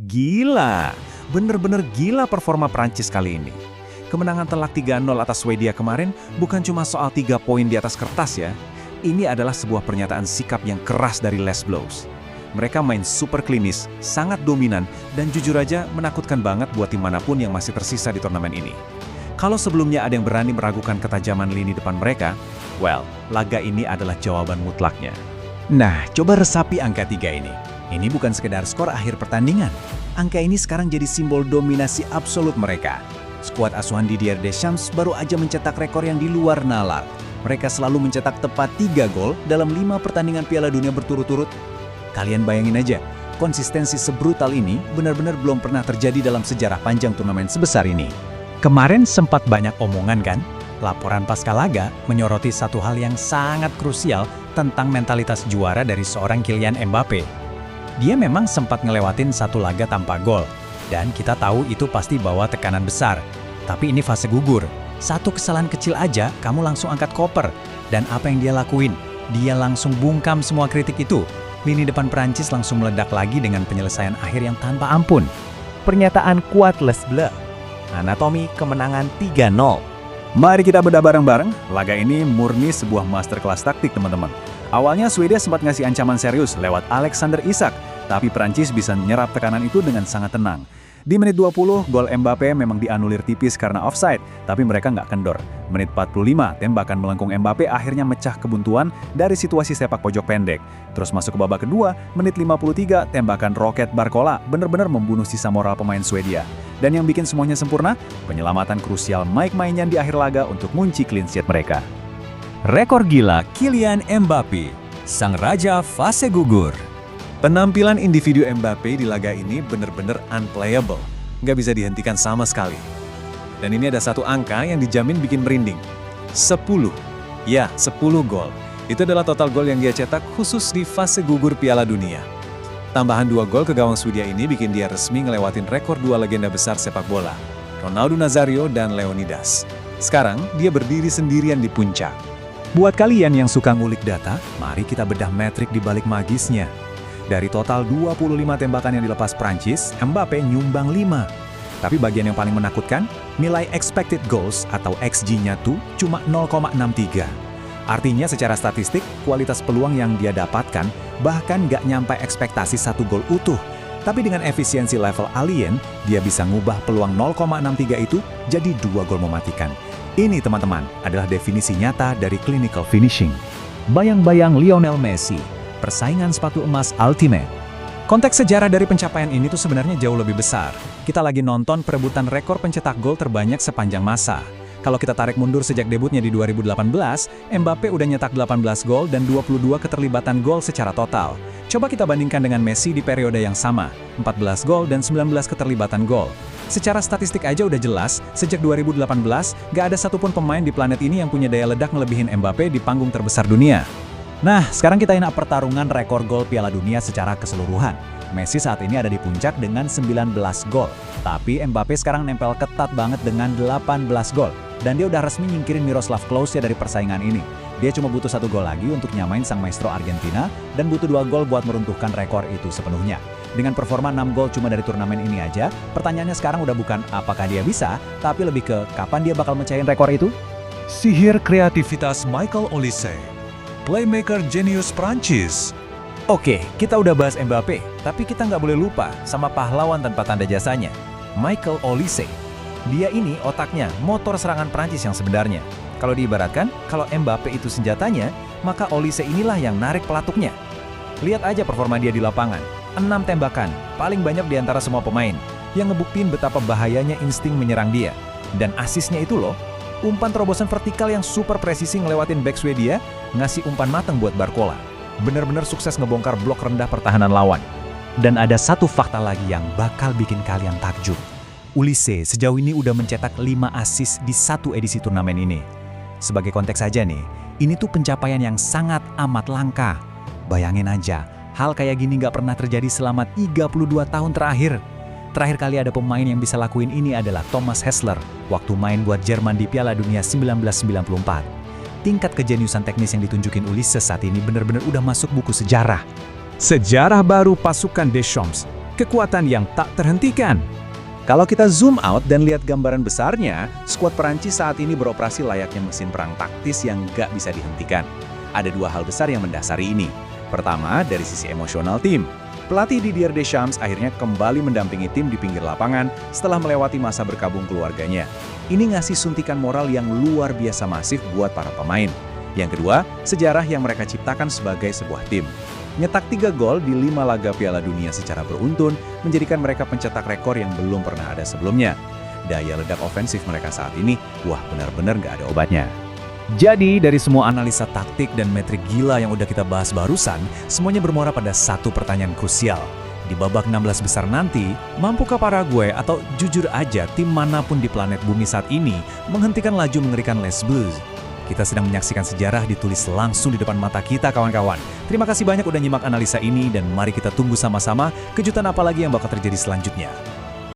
Gila, bener-bener gila performa Prancis kali ini. Kemenangan telak 3-0 atas Swedia kemarin bukan cuma soal 3 poin di atas kertas ya. Ini adalah sebuah pernyataan sikap yang keras dari Les Bleus. Mereka main super klinis, sangat dominan, dan jujur aja menakutkan banget buat tim manapun yang masih tersisa di turnamen ini. Kalau sebelumnya ada yang berani meragukan ketajaman lini depan mereka, well, laga ini adalah jawaban mutlaknya. Nah, coba resapi angka 3 ini. Ini bukan sekedar skor akhir pertandingan. Angka ini sekarang jadi simbol dominasi absolut mereka. Skuad asuhan Didier Deschamps baru aja mencetak rekor yang di luar nalar. Mereka selalu mencetak tepat 3 gol dalam 5 pertandingan Piala Dunia berturut-turut. Kalian bayangin aja, konsistensi sebrutal ini benar-benar belum pernah terjadi dalam sejarah panjang turnamen sebesar ini. Kemarin sempat banyak omongan kan? Laporan pasca laga menyoroti satu hal yang sangat krusial tentang mentalitas juara dari seorang Kylian Mbappé. Dia memang sempat ngelewatin satu laga tanpa gol, dan kita tahu itu pasti bawa tekanan besar. Tapi ini fase gugur. Satu kesalahan kecil aja, kamu langsung angkat koper. Dan apa yang dia lakuin? Dia langsung bungkam semua kritik itu. Lini depan Prancis langsung meledak lagi dengan penyelesaian akhir yang tanpa ampun. Pernyataan kuat Les Bleus. Anatomi kemenangan 3-0. Mari kita bedah bareng-bareng, laga ini murni sebuah masterclass taktik teman-teman. Awalnya Swedia sempat ngasih ancaman serius lewat Alexander Isak, tapi Prancis bisa menyerap tekanan itu dengan sangat tenang. Di menit 20, gol Mbappé memang dianulir tipis karena offside, tapi mereka nggak kendor. Menit 45, tembakan melengkung Mbappé akhirnya mecah kebuntuan dari situasi sepak pojok pendek. Terus masuk ke babak kedua, menit 53, tembakan roket Barcola benar-benar membunuh sisa moral pemain Swedia. Dan yang bikin semuanya sempurna, penyelamatan krusial Mike Maignan di akhir laga untuk ngunci clean sheet mereka. Rekor gila Kylian Mbappé, sang raja fase gugur. Penampilan individu Mbappé di laga ini benar-benar unplayable, nggak bisa dihentikan sama sekali. Dan ini ada satu angka yang dijamin bikin merinding. 10. Ya, 10 gol. Itu adalah total gol yang dia cetak khusus di fase gugur Piala Dunia. Tambahan 2 gol ke gawang Swedia ini bikin dia resmi ngelewatin rekor 2 legenda besar sepak bola, Ronaldo Nazario dan Leonidas. Sekarang, dia berdiri sendirian di puncak. Buat kalian yang suka ngulik data, mari kita bedah metrik di balik magisnya. Dari total 25 tembakan yang dilepas Prancis, Mbappé nyumbang 5. Tapi bagian yang paling menakutkan, nilai expected goals atau XG-nya tuh cuma 0,63. Artinya secara statistik, kualitas peluang yang dia dapatkan bahkan nggak nyampe ekspektasi 1 gol utuh. Tapi dengan efisiensi level alien, dia bisa ngubah peluang 0,63 itu jadi 2 gol mematikan. Ini teman-teman adalah definisi nyata dari clinical finishing. Bayang-bayang Lionel Messi, persaingan sepatu emas ultimate. Konteks sejarah dari pencapaian ini tuh sebenarnya jauh lebih besar. Kita lagi nonton perebutan rekor pencetak gol terbanyak sepanjang masa. Kalau kita tarik mundur sejak debutnya di 2018, Mbappé udah nyetak 18 gol dan 22 keterlibatan gol secara total. Coba kita bandingkan dengan Messi di periode yang sama, 14 gol dan 19 keterlibatan gol. Secara statistik aja udah jelas, sejak 2018, gak ada satupun pemain di planet ini yang punya daya ledak ngelebihin Mbappé di panggung terbesar dunia. Nah, sekarang kita enak pertarungan rekor gol Piala Dunia secara keseluruhan. Messi saat ini ada di puncak dengan 19 gol, tapi Mbappé sekarang nempel ketat banget dengan 18 gol. Dan dia udah resmi nyingkirin Miroslav Klose dari persaingan ini. Dia cuma butuh 1 gol lagi untuk nyamain sang maestro Argentina, dan butuh 2 gol buat meruntuhkan rekor itu sepenuhnya. Dengan performa 6 gol cuma dari turnamen ini aja, pertanyaannya sekarang udah bukan apakah dia bisa, tapi lebih ke kapan dia bakal mencahin rekor itu? Sihir kreativitas Michael Olise, playmaker jenius Prancis. Oke, kita udah bahas Mbappé, tapi kita nggak boleh lupa sama pahlawan tanpa tanda jasanya, Michael Olise. Dia ini otaknya, motor serangan Prancis yang sebenarnya. Kalau diibaratkan, kalau Mbappé itu senjatanya, maka Olise inilah yang narik pelatuknya. Lihat aja performa dia di lapangan. 6 tembakan, paling banyak di antara semua pemain, yang ngebuktiin betapa bahayanya insting menyerang dia. Dan asisnya itu loh, umpan terobosan vertikal yang super presisi ngelewatin back Swedia, ngasih umpan mateng buat Barcola. Bener-bener sukses ngebongkar blok rendah pertahanan lawan. Dan ada satu fakta lagi yang bakal bikin kalian takjub. Olise sejauh ini udah mencetak 5 assist di 1 edisi turnamen ini. Sebagai konteks aja nih, ini tuh pencapaian yang sangat amat langka. Bayangin aja, hal kayak gini nggak pernah terjadi selama 32 tahun terakhir. Terakhir kali ada pemain yang bisa lakuin ini adalah Thomas Hässler, waktu main buat Jerman di Piala Dunia 1994. Tingkat kejeniusan teknis yang ditunjukin Olise saat ini benar-benar udah masuk buku sejarah. Sejarah baru pasukan Deschamps. kekuatan yang tak terhentikan. Kalau kita zoom out dan lihat gambaran besarnya, skuad Perancis saat ini beroperasi layaknya mesin perang taktis yang gak bisa dihentikan. Ada dua hal besar yang mendasari ini. Pertama, dari sisi emosional tim. Pelatih Didier Deschamps akhirnya kembali mendampingi tim di pinggir lapangan setelah melewati masa berkabung keluarganya. Ini ngasih suntikan moral yang luar biasa masif buat para pemain. Yang kedua, sejarah yang mereka ciptakan sebagai sebuah tim. Nyetak 3 gol di 5 laga Piala Dunia secara beruntun menjadikan mereka pencetak rekor yang belum pernah ada sebelumnya. Daya ledak ofensif mereka saat ini, wah benar-benar nggak ada obatnya. Jadi dari semua analisa taktik dan metrik gila yang udah kita bahas barusan, semuanya bermuara pada satu pertanyaan krusial. Di babak 16 besar nanti, mampukah Paraguay atau jujur aja tim manapun di planet bumi saat ini menghentikan laju mengerikan Les Bleus? Kita sedang menyaksikan sejarah ditulis langsung di depan mata kita, kawan-kawan. Terima kasih banyak udah nyimak analisa ini dan mari kita tunggu sama-sama kejutan apa lagi yang bakal terjadi selanjutnya.